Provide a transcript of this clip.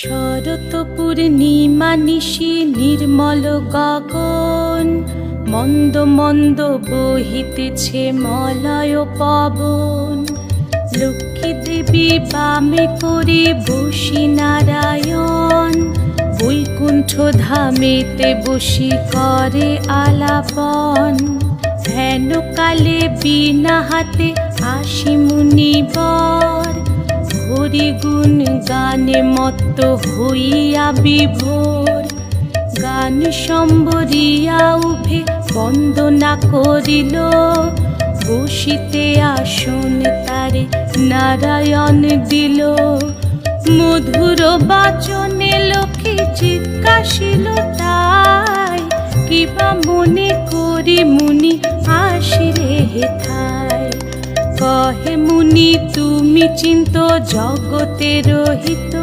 শরৎ পূর্ণিমা নিশি নির্মল গগন, মন্দ মন্দ বহিতেছে মলয় পবন। লক্ষ্মী দেবী বামে করে বসি নারায়ণ, বৈকুণ্ঠ ধামেতে বসি করে আলাপন। হেন কালে বিনা হাতে আসি মুনিবর, হরি গুণ গানে মত্ত হইয়া বিভোর। গান সম্বরিয়া উভে বন্দনা করিল, বসিতে আসন তারে নারায়ণ দিল। মধুর বাচনে লোকে জিজ্ঞাসিল তাই, কিবা মনে করি মুনি আসিলে হেথায়। কহে মুনি তুমি চিন্ত জগতের হিত,